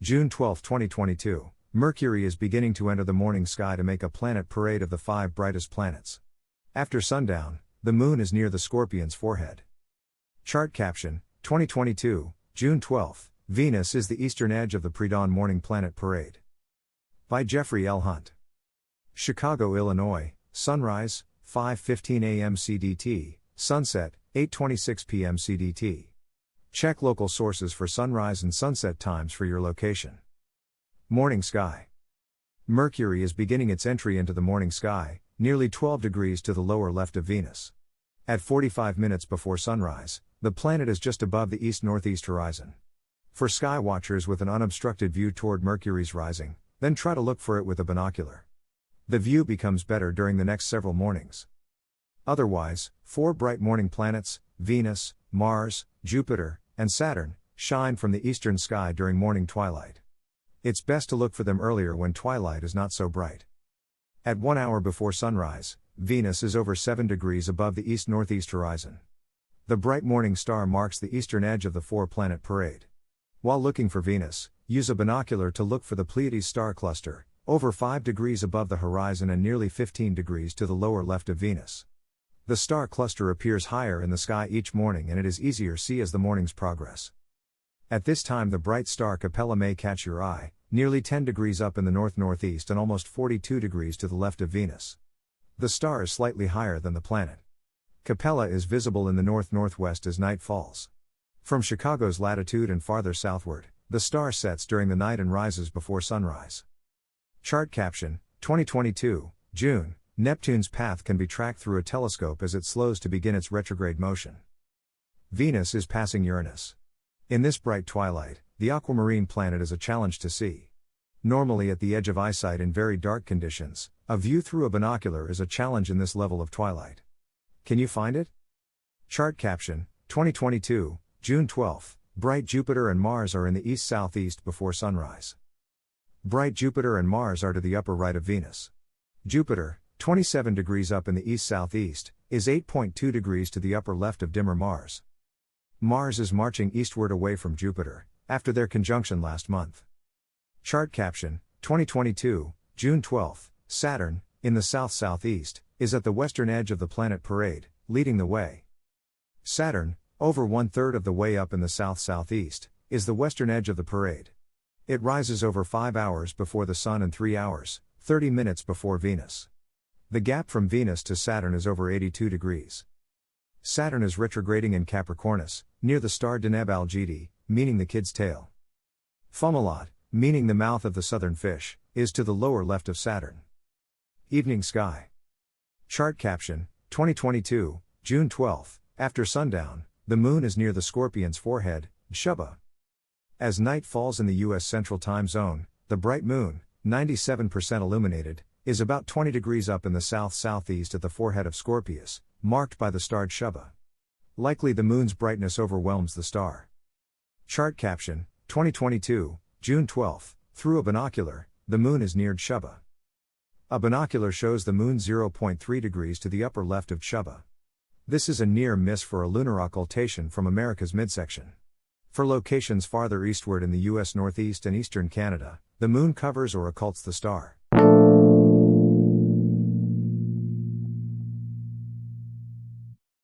June 12, 2022, Mercury is beginning to enter the morning sky to make a planet parade of the 5 brightest planets. After sundown, the Moon is near the Scorpion's forehead. Chart caption, 2022, June 12, Venus is the eastern edge of the pre-dawn morning planet parade. By Jeffrey L. Hunt. Chicago, Illinois, sunrise, 5:15 a.m. CDT, sunset, 8:26 p.m. CDT. Check local sources for sunrise and sunset times for your location. Morning sky. Mercury is beginning its entry into the morning sky, nearly 12 degrees to the lower left of Venus. At 45 minutes before sunrise, the planet is just above the east-northeast horizon. For sky watchers with an unobstructed view toward Mercury's rising, then try to look for it with a binocular. The view becomes better during the next several mornings. Otherwise, 4 bright morning planets, Venus, Mars, Jupiter, and Saturn, shine from the eastern sky during morning twilight. It's best to look for them earlier when twilight is not so bright. At 1 hour before sunrise, Venus is over 7 degrees above the east-northeast horizon. The bright morning star marks the eastern edge of the 4-planet parade. While looking for Venus, use a binocular to look for the Pleiades star cluster, over 5 degrees above the horizon and nearly 15 degrees to the lower left of Venus. The star cluster appears higher in the sky each morning and it is easier to see as the mornings progress. At this time the bright star Capella may catch your eye, nearly 10 degrees up in the north-northeast and almost 42 degrees to the left of Venus. The star is slightly higher than the planet. Capella is visible in the north-northwest as night falls. From Chicago's latitude and farther southward, the star sets during the night and rises before sunrise. Chart caption, 2022, June. Neptune's path can be tracked through a telescope as it slows to begin its retrograde motion. Venus is passing Uranus. In this bright twilight, the aquamarine planet is a challenge to see. Normally at the edge of eyesight in very dark conditions, a view through a binocular is a challenge in this level of twilight. Can you find it? Chart caption, 2022, June 12, bright Jupiter and Mars are in the east-southeast before sunrise. Bright Jupiter and Mars are to the upper right of Venus. Jupiter, 27 degrees up in the east-southeast, is 8.2 degrees to the upper left of dimmer Mars. Mars is marching eastward away from Jupiter, after their conjunction last month. Chart caption, 2022, June 12, Saturn, in the south-southeast, is at the western edge of the planet parade, leading the way. Saturn, over 1/3 of the way up in the south-southeast, is the western edge of the parade. It rises over 5 hours before the Sun and 3 hours, 30 minutes before Venus. The gap from Venus to Saturn is over 82 degrees. Saturn is retrograding in Capricornus, near the star Deneb Algidi, meaning the kid's tail. Fomalhaut, meaning the mouth of the southern fish, is to the lower left of Saturn. Evening sky. Chart caption, 2022, June 12, after sundown, the Moon is near the Scorpion's forehead, Shubha. As night falls in the U.S. Central Time Zone, the bright Moon, 97% illuminated, is about 20 degrees up in the south-southeast at the forehead of Scorpius, marked by the star Shubha. Likely the Moon's brightness overwhelms the star. Chart caption, 2022, June 12, through a binocular, the Moon is near Shubha. A binocular shows the Moon 0.3 degrees to the upper left of Shubha. This is a near miss for a lunar occultation from America's midsection. For locations farther eastward in the U.S. Northeast and eastern Canada, the Moon covers or occults the star.